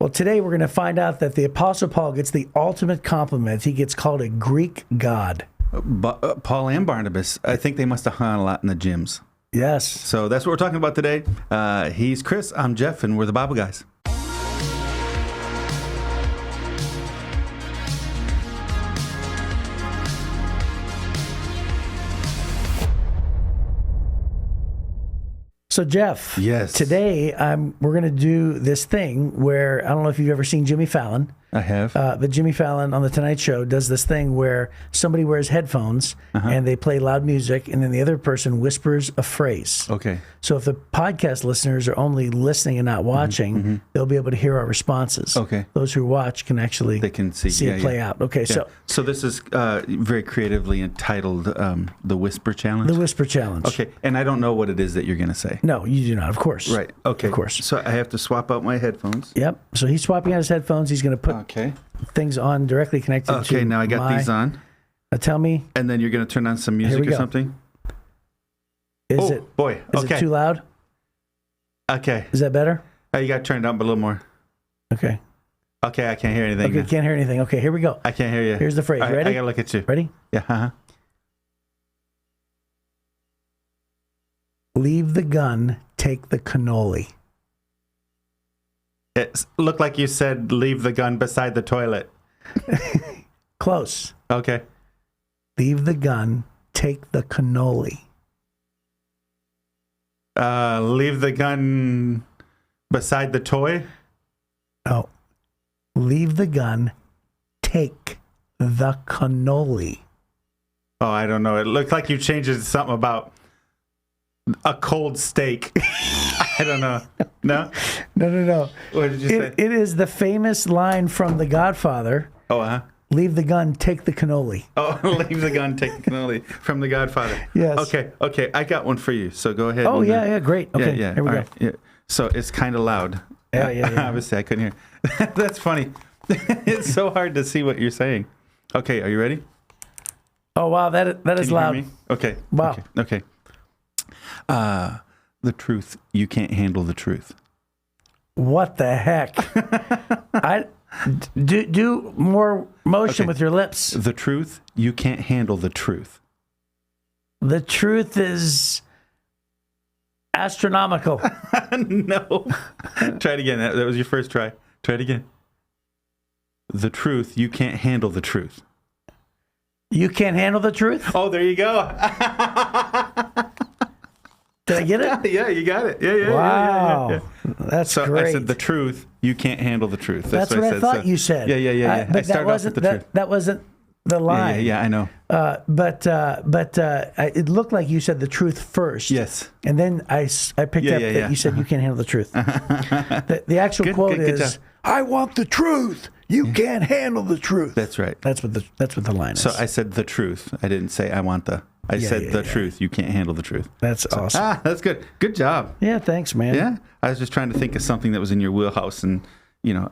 Well, today we're going to find out that the Apostle Paul gets the ultimate compliment. He gets called a Greek god. Paul and Barnabas, I think they must have hung a lot in the gyms. Yes. So that's what we're talking about today. He's Chris, I'm Jeff, and we're the Bible guys. So, Jeff, Yes. today we're going to do this thing where, I don't know if you've ever seen Jimmy Fallon, I have. but Jimmy Fallon on The Tonight Show does this thing where somebody wears headphones and they play loud music, and then the other person whispers a phrase. Okay. So if the podcast listeners are only listening and not watching, they'll be able to hear our responses. Okay. Those who watch can actually They can see it play out. Okay, Yeah. So this is very creatively entitled the Whisper Challenge. the Whisper Challenge. Okay, and I don't know what it is that you're going to say. No, you do not, of course. Right. Okay. Of course. So I have to swap out my headphones. Yep. So he's swapping out his headphones. He's going to put Okay. things on directly connected to Okay. Now I got these on, Tell me, and then you're going to turn on some music we or go. something. is Okay. it too loud? Okay. Is that better? You got to turn it up a little more. Okay. Okay. I can't hear anything. Okay, now. can't hear anything. Okay, here we go. I can't hear you. Here's the phrase. All right, Ready? I got to look at you. Ready? Yeah. Uh-huh. Leave the gun, take the cannoli. It looked like you said leave the gun beside the toilet. Close. Okay. Leave the gun, take the cannoli. Leave the gun beside the toy. No. Leave the gun, take the cannoli. Oh, I don't know. It looked like you changed it to something about a cold steak. I don't know. No? No. What did you say? It is the famous line from The Godfather. Oh, huh? Leave the gun, take the cannoli. Oh, leave the gun, take the cannoli from The Godfather. Yes. Okay. I got one for you. So go ahead. Oh, and yeah, great. Okay, yeah. here we All go. right, yeah. So it's kind of loud. Yeah. Obviously, I couldn't hear. That's funny. It's so hard to see what you're saying. Okay, are you ready? Oh, wow, that is Can you hear loud. me? Okay. Wow. Okay. The truth. You can't handle the truth. What the heck? I do more motion Okay. with your lips. The truth. You can't handle the truth. The truth is astronomical. No. Try it again. That was your first try. Try it again. The truth. You can't handle the truth. You can't handle the truth? Oh, there you go. Did I get it? Yeah, you got it. Yeah. Wow. That's So great. I said the truth. You can't handle the truth. That's what I said. thought So- you said. Yeah. But I started off with the truth. that wasn't the line. Yeah, I know. But it looked like you said the truth first. Yes. And then I picked up Yeah. that you said you can't handle the truth. The actual Good, quote good is, job. "I want the truth. You can't handle the truth." That's right. That's what the line is. So I said the truth. I didn't say I want the. I said the truth. You can't handle the truth. That's awesome. That's good. Good job. Yeah, thanks, man. Yeah. I was just trying to think of something that was in your wheelhouse. And,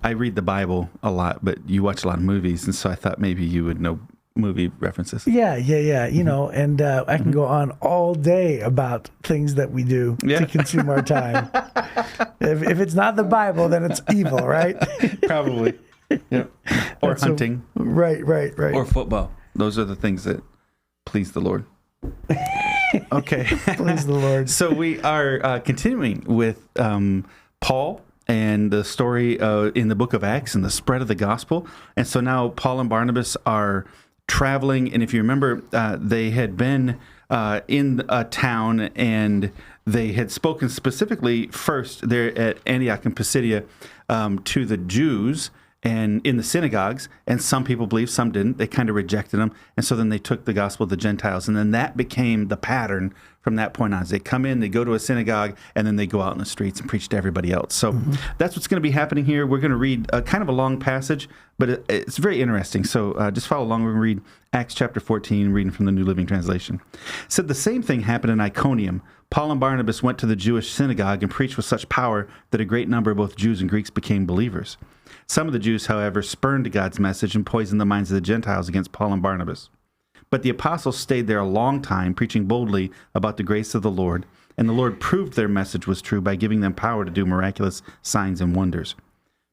I read the Bible a lot, but you watch a lot of movies. And so I thought maybe you would know movie references. Yeah. And I can go on all day about things that we do to consume our time. If it's not the Bible, then it's evil, right? Probably. Yep. Or hunting. Right. Or football. Those are the things that please the Lord. Okay. Please the Lord. So we are continuing with Paul and the story in the book of Acts and the spread of the gospel. And so now Paul and Barnabas are traveling. And if you remember, they had been in a town and they had spoken specifically first there at Antioch and Pisidia to the Jews and in the synagogues, and some people believed, some didn't. They kind of rejected them, and so then they took the gospel to the Gentiles, and then that became the pattern from that point on. As they come in, they go to a synagogue, and then they go out in the streets and preach to everybody else. So that's what's going to be happening here. We're going to read kind of a long passage, but it's very interesting. So just follow along. We're going to read Acts chapter 14, reading from the New Living Translation. It said, the same thing happened in Iconium. Paul and Barnabas went to the Jewish synagogue and preached with such power that a great number of both Jews and Greeks became believers. Some of the Jews, however, spurned God's message and poisoned the minds of the Gentiles against Paul and Barnabas. But the apostles stayed there a long time, preaching boldly about the grace of the Lord, and the Lord proved their message was true by giving them power to do miraculous signs and wonders.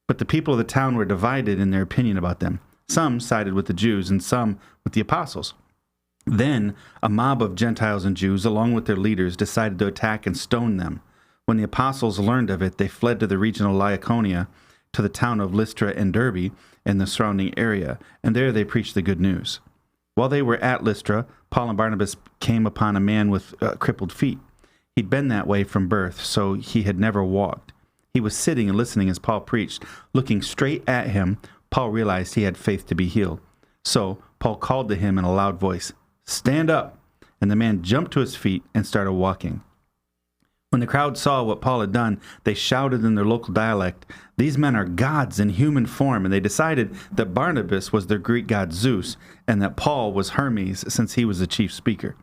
But the people of the town were divided in their opinion about them. Some sided with the Jews and some with the apostles. Then a mob of Gentiles and Jews, along with their leaders, decided to attack and stone them. When the apostles learned of it, they fled to the region of Lycaonia, to the town of Lystra and Derbe and the surrounding area, and there they preached the good news. While they were at Lystra, Paul and Barnabas came upon a man with crippled feet. He'd been that way from birth, so he had never walked. He was sitting and listening as Paul preached. Looking straight at him, Paul realized he had faith to be healed. So Paul called to him in a loud voice, "Stand up!" And the man jumped to his feet and started walking. When the crowd saw what Paul had done, they shouted in their local dialect, "These men are gods in human form," and they decided that Barnabas was their Greek god Zeus, and that Paul was Hermes, since he was the chief speaker.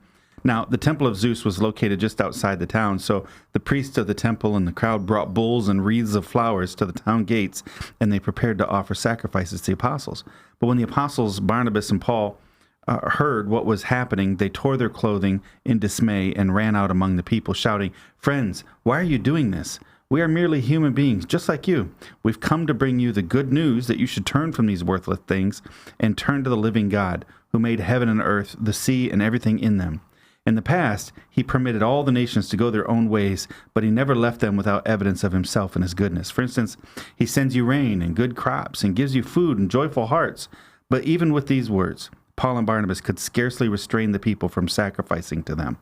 Now, the temple of Zeus was located just outside the town, so the priests of the temple and the crowd brought bulls and wreaths of flowers to the town gates, and they prepared to offer sacrifices to the apostles. But when the apostles, Barnabas and Paul, heard what was happening, they tore their clothing in dismay and ran out among the people, shouting, "Friends, why are you doing this? We are merely human beings, just like you. We've come to bring you the good news that you should turn from these worthless things and turn to the living God, who made heaven and earth, the sea, and everything in them. In the past, he permitted all the nations to go their own ways, but he never left them without evidence of himself and his goodness. For instance, he sends you rain and good crops and gives you food and joyful hearts." But even with these words, Paul and Barnabas could scarcely restrain the people from sacrificing to them.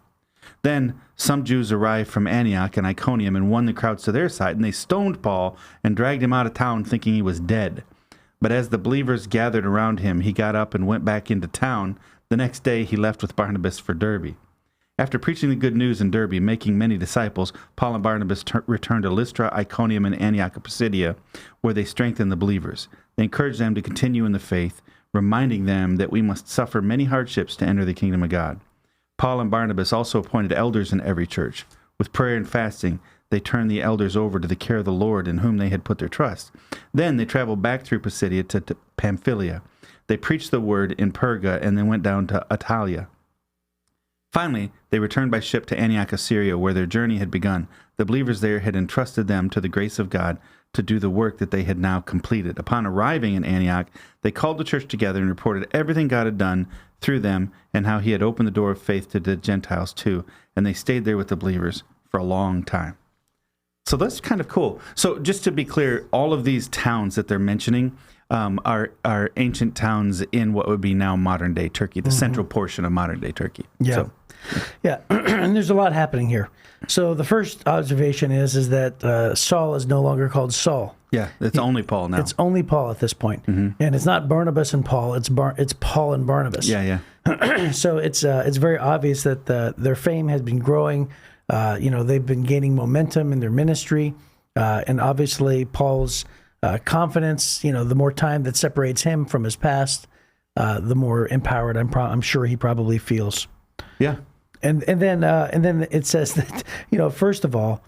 Then some Jews arrived from Antioch and Iconium and won the crowds to their side, and they stoned Paul and dragged him out of town thinking he was dead. But as the believers gathered around him, he got up and went back into town. The next day he left with Barnabas for Derbe. After preaching the good news in Derbe, making many disciples, Paul and Barnabas returned to Lystra, Iconium, and Antioch of Pisidia, where they strengthened the believers. They encouraged them to continue in the faith, reminding them that we must suffer many hardships to enter the kingdom of God. Paul and Barnabas also appointed elders in every church. With prayer and fasting, they turned the elders over to the care of the Lord in whom they had put their trust. Then they traveled back through Pisidia to Pamphylia. They preached the word in Perga and then went down to Attalia. Finally, they returned by ship to Antioch of Syria, where their journey had begun. The believers there had entrusted them to the grace of God to do the work that they had now completed. Upon arriving in Antioch, they called the church together and reported everything God had done through them and how he had opened the door of faith to the Gentiles too. And they stayed there with the believers for a long time. So that's kind of cool. So just to be clear, all of these towns that they're mentioning are ancient towns in what would be now modern-day Turkey, the central portion of modern-day Turkey. Yeah. So, yeah, and there's a lot happening here. So the first observation is that Saul is no longer called Saul. yeah, it's only Paul now. It's only Paul at this point. And it's not Barnabas and Paul, it's Paul and Barnabas. Yeah, yeah. So it's very obvious that their fame has been growing. They've been gaining momentum in their ministry. And obviously Paul's confidence, the more time that separates him from his past, the more empowered I'm sure he probably feels. Yeah. And then it says that, first of all,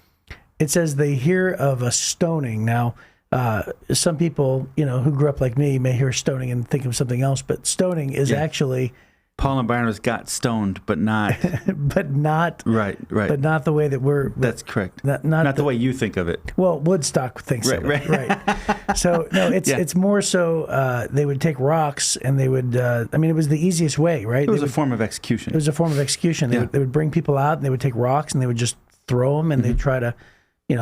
it says they hear of a stoning. Now, some people, who grew up like me may hear stoning and think of something else, but stoning is actually... Paul and Barnabas got stoned, but not... but not... Right. But not the way that we're... That's correct. Not the way you think of it. Well, Woodstock thinks of it. Right. So, no, it's more so they would take rocks and they would... it was the easiest way, right? It was a form of execution. It was a form of execution. They would bring people out and they would take rocks and they would just throw them and they'd try to, I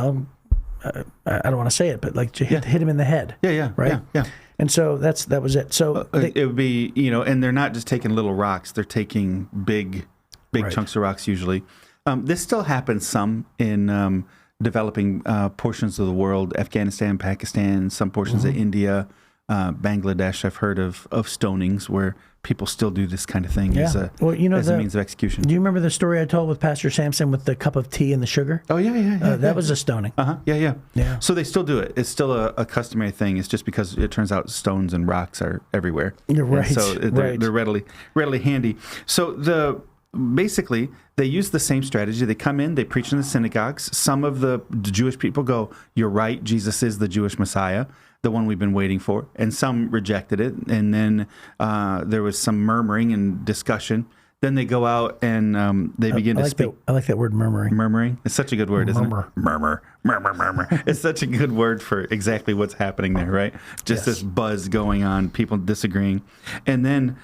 don't want to say it, but like hit him in the head. Yeah. Right? Yeah. And so that was it. So it would be, and they're not just taking little rocks; they're taking big chunks of rocks. Usually, this still happens some in developing portions of the world: Afghanistan, Pakistan, some portions of India, Bangladesh. I've heard of stonings where people still do this kind of thing as a means of execution. Do you remember the story I told with Pastor Sampson with the cup of tea and the sugar? Oh, yeah. That was a stoning. Yeah. So they still do it. It's still a customary thing. It's just because it turns out stones and rocks are everywhere. You're right. And so they're readily handy. So basically, they use the same strategy. They come in, they preach in the synagogues. Some of the Jewish people go, "You're right, Jesus is the Jewish Messiah, the one we've been waiting for." And some rejected it. And then there was some murmuring and discussion. Then they go out and they begin to speak. I like that word, murmuring. Murmuring. It's such a good word, isn't Murmur. it? Murmur. It's such a good word for exactly what's happening there, right? Just this buzz going on, people disagreeing. And then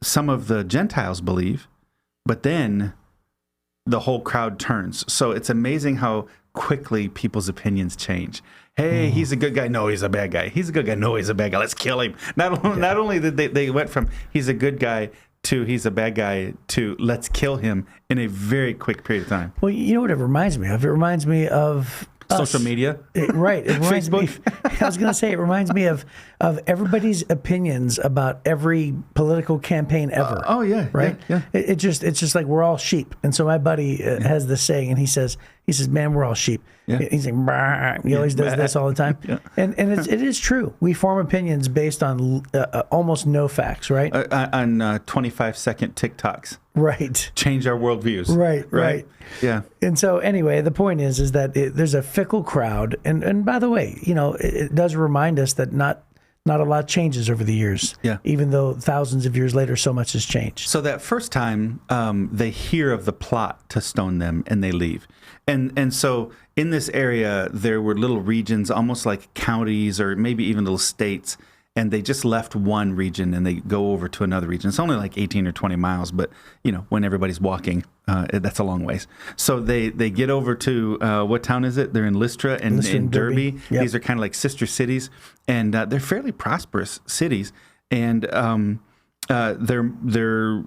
some of the Gentiles believe, but then the whole crowd turns. So it's amazing how quickly people's opinions change. Hey, he's a good guy. No, he's a bad guy. He's a good guy. No, he's a bad guy. Let's kill him. Not only did they went from he's a good guy to he's a bad guy to let's kill him in a very quick period of time. Well, you know what it reminds me of? It reminds me of Social media. Right. It reminds me. Facebook. I was going to say it reminds me of everybody's opinions about every political campaign ever. Oh yeah. Right. Yeah. It's just like we're all sheep. And so my buddy has this saying, and he says, man, we're all sheep. Yeah. He's like, "Bah." He always does this all the time. Yeah. And it is true. We form opinions based on almost no facts, right? On 25-second TikToks. Right. Change our worldviews. Right. Yeah. And so anyway, the point is that there's a fickle crowd. And by the way, it does remind us that not a lot changes over the years. Yeah. Even though thousands of years later, so much has changed. So that first time, they hear of the plot to stone them and they leave. And so in this area, there were little regions, almost like counties or maybe even little states. And they just left one region and they go over to another region. It's only like 18 or 20 miles, but when everybody's walking, that's a long ways. So they get over to, what town is it? They're in Lystra and in Derbe. Yep. These are kind of like sister cities, and they're fairly prosperous cities. And they're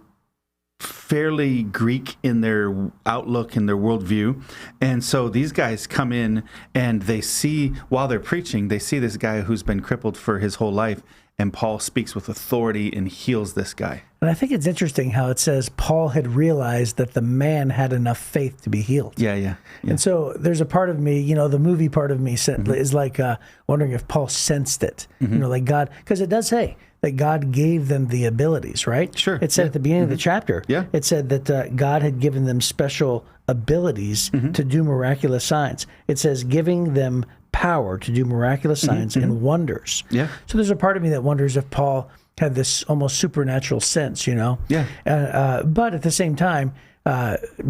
fairly Greek in their outlook and their worldview. And so these guys come in and they see, while they're preaching, they see this guy who's been crippled for his whole life. And Paul speaks with authority and heals this guy. And I think it's interesting how it says Paul had realized that the man had enough faith to be healed. Yeah. And so there's a part of me, the movie part of me is like wondering if Paul sensed it, like God, because it does say that God gave them the abilities, right? Sure. It said at the beginning of the chapter, it said that God had given them special abilities to do miraculous signs. It says giving them power to do miraculous signs and wonders. Yeah. So there's a part of me that wonders if Paul had this almost supernatural sense, Yeah. But at the same time,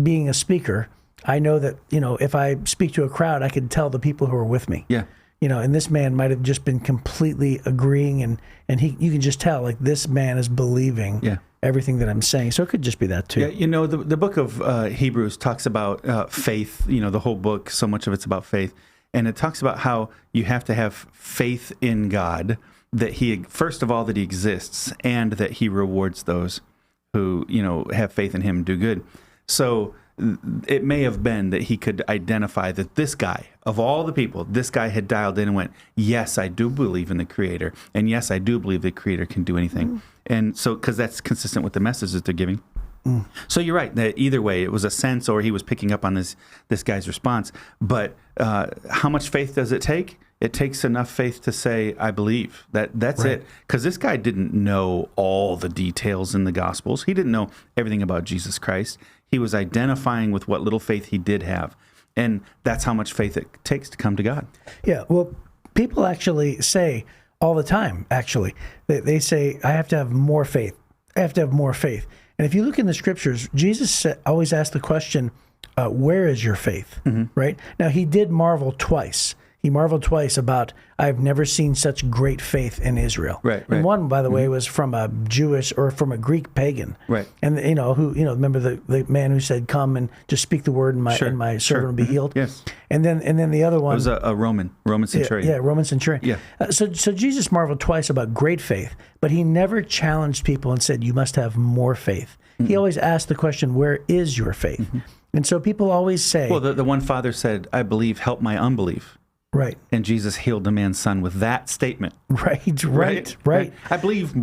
being a speaker, I know that, if I speak to a crowd, I can tell the people who are with me. Yeah. And this man might have just been completely agreeing, and you can just tell, like, this man is believing everything that I'm saying. So it could just be that too. Yeah, the book of Hebrews talks about faith. The whole book, so much of it's about faith. And it talks about how you have to have faith in God, that first of all, that he exists, and that he rewards those who, have faith in him and do good. So it may have been that he could identify that this guy, of all the people, this guy had dialed in and went, yes, I do believe in the Creator. And yes, I do believe the Creator can do anything. And so, because that's consistent with the message that they're giving. So you're right that either way, it was a sense, or he was picking up on this guy's response. But how much faith does it take? It takes enough faith to say, I believe. That's right. It. Because this guy didn't know all the details in the Gospels. He didn't know everything about Jesus Christ. He was identifying with what little faith he did have. And that's how much faith it takes to come to God. Yeah, well, people actually say all the time, they say, I have to have more faith. I have to have more faith. And if you look in the scriptures, Jesus always asked the question, where is your faith? Right? Now, he did marvel twice. He marveled twice about, I've never seen such great faith in Israel. Right. And one, by the way, was from a Jewish or from a Greek pagan. Right. And, remember the man who said, come and just speak the word and my servant will be healed? Yes. And then the other one. It was a Roman centurion. Yeah, Roman centurion. Yeah. So Jesus marveled twice about great faith, but he never challenged people and said, you must have more faith. He always asked the question, where is your faith? And so people always say. Well, the one father said, I believe, help my unbelief. Right. And Jesus healed the man's son with that statement. Right. I believe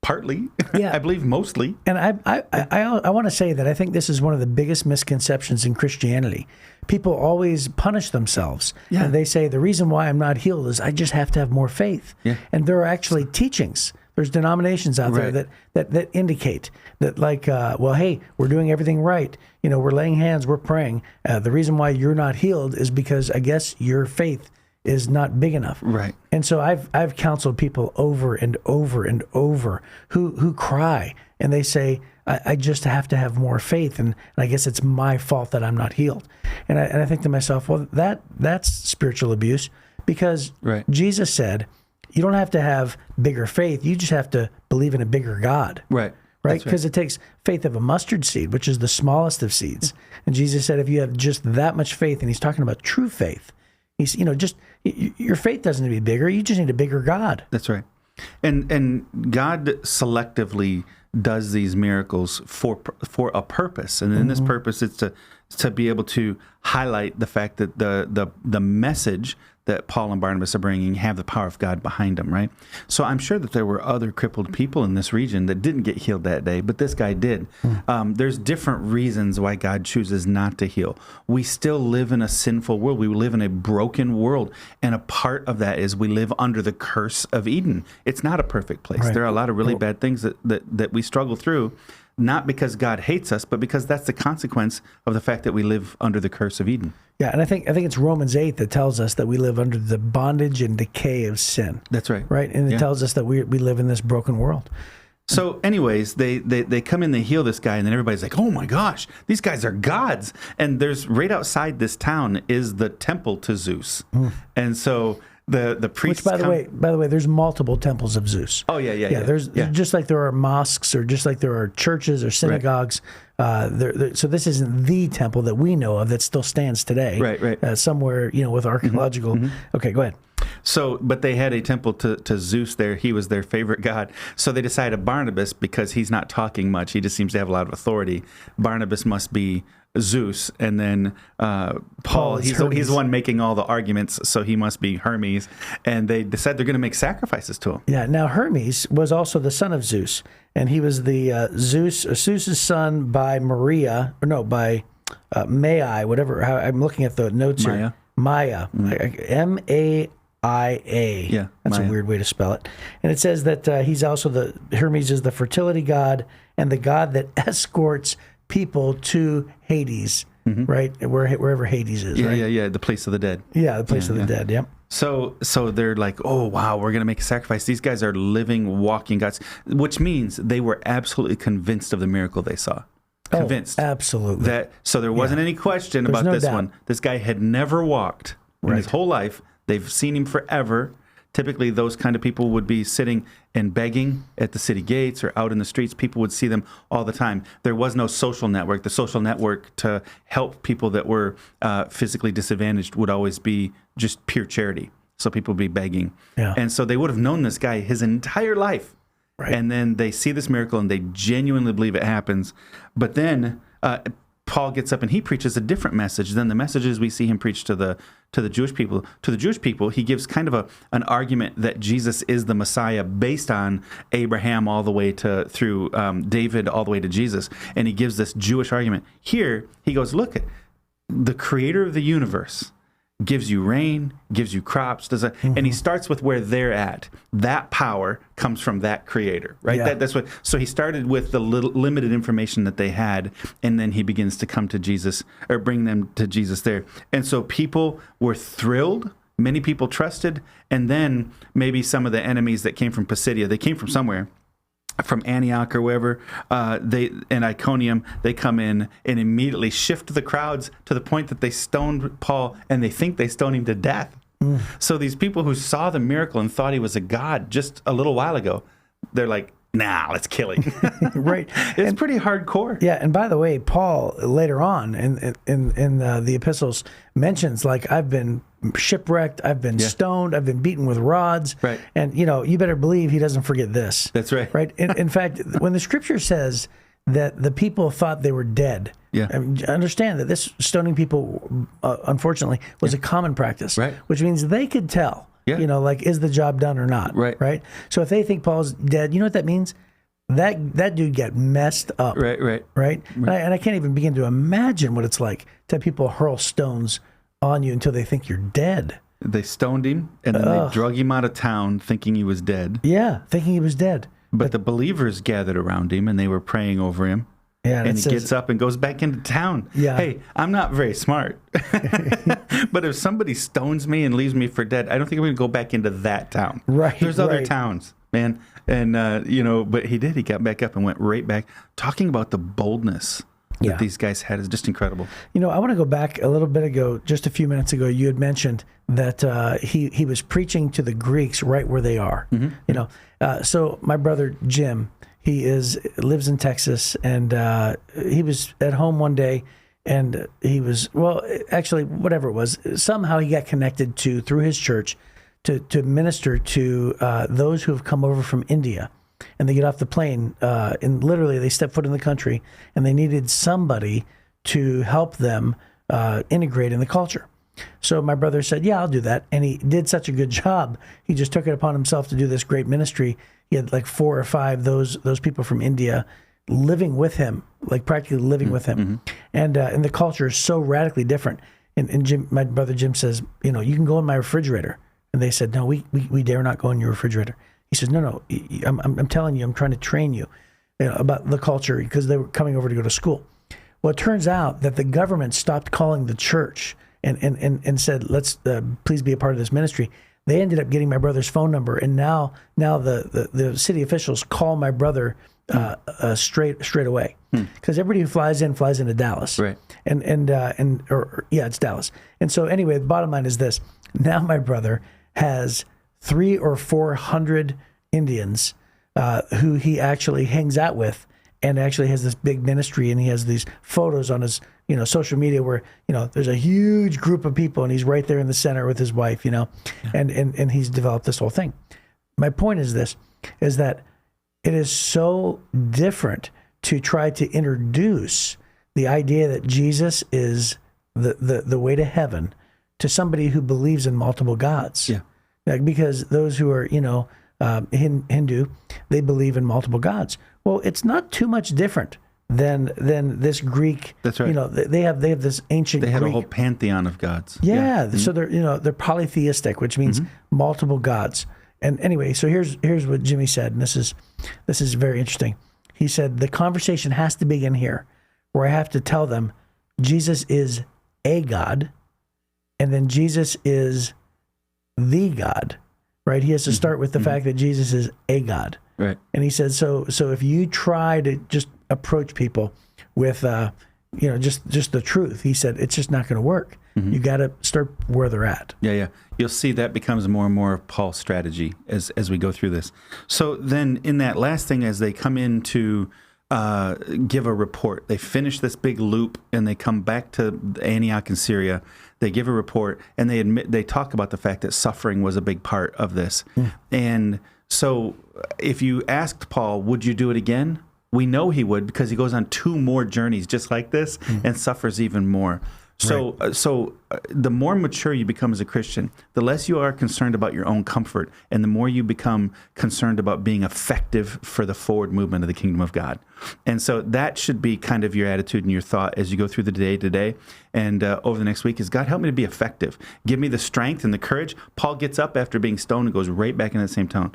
partly. Yeah. I believe mostly. And I want to say that I think this is one of the biggest misconceptions in Christianity. People always punish themselves. Yeah. And they say, the reason why I'm not healed is I just have to have more faith. Yeah. And there are actually teachings. There's denominations out there that indicate that, like, hey, we're doing everything right. We're laying hands, we're praying. The reason why you're not healed is because I guess your faith is not big enough. Right. And so I've counseled people over and over and over who cry and they say, I just have to have more faith, and I guess it's my fault that I'm not healed. And I think to myself, well, that's spiritual abuse, because Right. Jesus said, you don't have to have bigger faith. You just have to believe in a bigger God. Right. Right? That's Because it takes faith of a mustard seed, which is the smallest of seeds. And Jesus said, if you have just that much faith, and he's talking about true faith, he's, just your faith doesn't need to be bigger. You just need a bigger God. That's right. And God selectively does these miracles for a purpose, and in this purpose, it's to be able to highlight the fact that the message that Paul and Barnabas are bringing have the power of God behind them, right? So I'm sure that there were other crippled people in this region that didn't get healed that day, but this guy did. There's different reasons why God chooses not to heal. We still live in a sinful world. We live in a broken world, and a part of that is we live under the curse of Eden. It's not a perfect place. Right. There are a lot of really bad things that we struggle through, not because God hates us, but because that's the consequence of the fact that we live under the curse of Eden. Yeah, and I think it's Romans 8 that tells us that we live under the bondage and decay of sin. That's right. Right? And it tells us that we live in this broken world. So anyways, they come in, they heal this guy, and then everybody's like, oh my gosh, these guys are gods. And there's right outside this town is the temple to Zeus. And so the priests Which, by the way, there's multiple temples of Zeus. Oh, yeah. There's just like there are mosques, or just like there are churches or synagogues. So this isn't the temple that we know of that still stands today. Right. Somewhere, with archaeological. Okay, go ahead. So, but they had a temple to Zeus there. He was their favorite god. So they decided Barnabas, because he's not talking much, he just seems to have a lot of authority. Barnabas must be Zeus, and then Paul, he's the one making all the arguments, so he must be Hermes. And they decide they're going to make sacrifices to him. Yeah. Now Hermes was also the son of Zeus, and he was the Zeus's son by Mai, whatever. I'm looking at the notes here. Maya, Maia. Yeah, that's Maya. a weird way to spell it. And it says that he's also Hermes is the fertility god and the god that escorts people to Hades, right? Wherever Hades is, right? Yeah, the place of the dead. Yeah, the place of the dead, yep. So they're like, oh, wow, we're going to make a sacrifice. These guys are living, walking gods, which means they were absolutely convinced of the miracle they saw. Convinced. Oh, absolutely. So there wasn't any question about no this doubt. one. This guy had never walked in his whole life. They've seen him forever. Typically, those kind of people would be sitting and begging at the city gates or out in the streets. People would see them all the time. There was no social network. The social network to help people that were physically disadvantaged would always be just pure charity. So people would be begging. Yeah. And so they would have known this guy his entire life. Right. And then they see this miracle and they genuinely believe it happens. But then Paul gets up and he preaches a different message than the messages we see him preach to the Jewish people. To the Jewish people, he gives kind of an argument that Jesus is the Messiah based on Abraham all the way through David all the way to Jesus. And he gives this Jewish argument. Here, he goes, look, the creator of the universe gives you rain, gives you crops, and he starts with where they're at. That power comes from that creator, right? Yeah. That's what. So he started with the limited information that they had, and then he begins to come to Jesus or bring them to Jesus there. And so people were thrilled. Many people trusted, and then maybe some of the enemies that came from Pisidia, they came from somewhere. From Antioch or wherever, and Iconium, they come in and immediately shift the crowds to the point that they stoned Paul, and they think they stoned him to death. So these people who saw the miracle and thought he was a god just a little while ago, they're like, nah, let's kill him. Right. It's pretty hardcore. Yeah, and by the way, Paul later on in the epistles mentions, like, I've been shipwrecked, I've been stoned, I've been beaten with rods. Right. And, you better believe he doesn't forget this. That's right. Right. In fact, when the scripture says that the people thought they were dead, understand that this stoning people, unfortunately, was a common practice. Right. Which means they could tell. Yeah. Is the job done or not? Right. Right. So if they think Paul's dead, you know what that means? That dude got messed up. Right. And I can't even begin to imagine what it's like to have people hurl stones on you until they think you're dead. They stoned him, and then they drug him out of town thinking he was dead. Yeah, thinking he was dead. But the believers gathered around him, and they were praying over him. Yeah, and it he says- gets up and goes back into town. Yeah. Hey, I'm not very smart. But if somebody stones me and leaves me for dead, I don't think I'm going to go back into that town. Right, There's other right. towns, man. And, but he did. He got back up and went right back. Talking about the boldness that Yeah. these guys had is just incredible. I want to go back a little bit ago, just a few minutes ago. You had mentioned that he was preaching to the Greeks right where they are. So my brother Jim, he lives in Texas, and he was at home one day, and he was actually whatever it was. Somehow he got connected through his church to minister to those who have come over from India. And they get off the plane, and literally they step foot in the country, and they needed somebody to help them integrate in the culture. So my brother said, "Yeah, I'll do that." And he did such a good job. He just took it upon himself to do this great ministry. He had like 4 or 5 those people from India living with him, like practically living with him, and the culture is so radically different. And Jim, my brother Jim says, you can go in my refrigerator. And they said, "No, we dare not go in your refrigerator." He says, "No, I'm telling you, I'm trying to train you about the culture," because they were coming over to go to school. Well, it turns out that the government stopped calling the church and said, "Let's please be a part of this ministry." They ended up getting my brother's phone number, and now the city officials call my brother straight away, because everybody who flies into Dallas, Right. It's Dallas. And so anyway, the bottom line is this: now my brother has 300 or 400 Indians who he actually hangs out with, and actually has this big ministry, and he has these photos on his social media where there's a huge group of people, and he's right there in the center with his wife, and he's developed this whole thing. My point is that it is so different to try to introduce the idea that Jesus is the way to heaven to somebody who believes in multiple gods. Yeah. Because those who are, Hindu, they believe in multiple gods. Well, it's not too much different than this Greek. That's right. They have this ancient. They had Greek, a whole pantheon of gods. Yeah. So they're polytheistic, which means multiple gods. And anyway, so here's what Jimmy said, and this is very interesting. He said the conversation has to begin here, where I have to tell them Jesus is a God, and then Jesus is the God, right? He has to start with the fact that Jesus is a God. Right. And he said, so if you try to just approach people with, just the truth, he said, it's just not going to work. You got to start where they're at. Yeah. You'll see that becomes more and more of Paul's strategy as we go through this. So then in that last thing, as they come in to give a report, they finish this big loop and they come back to Antioch in Syria. They give a report and they talk about the fact that suffering was a big part of this. And so if you asked Paul, would you do it again? We know he would, because he goes on 2 more journeys just like this and suffers even more. So, the more mature you become as a Christian, the less you are concerned about your own comfort, and the more you become concerned about being effective for the forward movement of the kingdom of God. And so that should be kind of your attitude and your thought as you go through the day today and over the next week is, God, help me to be effective. Give me the strength and the courage. Paul gets up after being stoned and goes right back in that same town.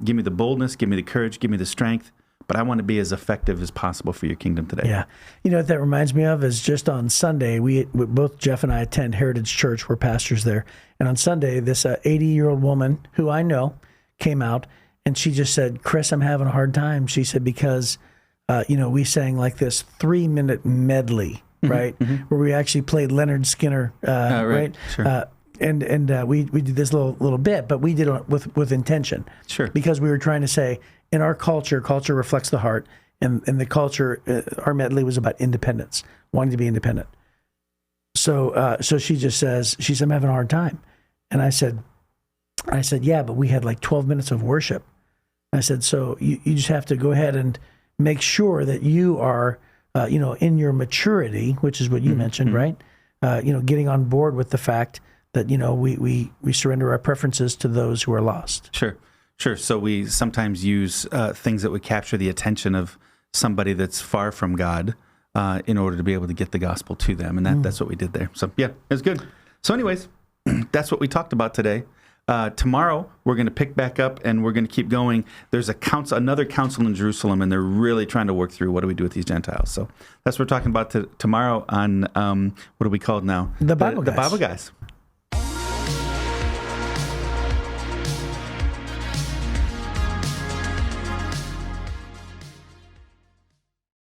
Give me the boldness, give me the courage, give me the strength. But I want to be as effective as possible for your kingdom today. Yeah. You know what that reminds me of is just on Sunday, we both Jeff and I attend Heritage Church. We're pastors there. And on Sunday, this 80-year-old woman who I know came out, and she just said, "Chris, I'm having a hard time." She said, because, we sang like this 3-minute medley, right? Where we actually played Leonard Skinner, right? Sure. And we did this little bit, but we did it with intention. Sure. Because we were trying to say, in our culture reflects the heart, and the culture, our medley was about independence, wanting to be independent. So she just says, "I'm having a hard time," and I said, "Yeah, but we had like 12 minutes of worship." I said, "So you just have to go ahead and make sure that you are, in your maturity, which is what you mentioned, right? Getting on board with the fact that we surrender our preferences to those who are lost." Sure. So we sometimes use things that would capture the attention of somebody that's far from God in order to be able to get the gospel to them. And that's what we did there. So, yeah, it's good. So anyways, that's what we talked about today. Tomorrow, we're going to pick back up and we're going to keep going. There's another council in Jerusalem, and they're really trying to work through what do we do with these Gentiles. So that's what we're talking about tomorrow on what are we called now? The Bible Guys. The Bible Guys.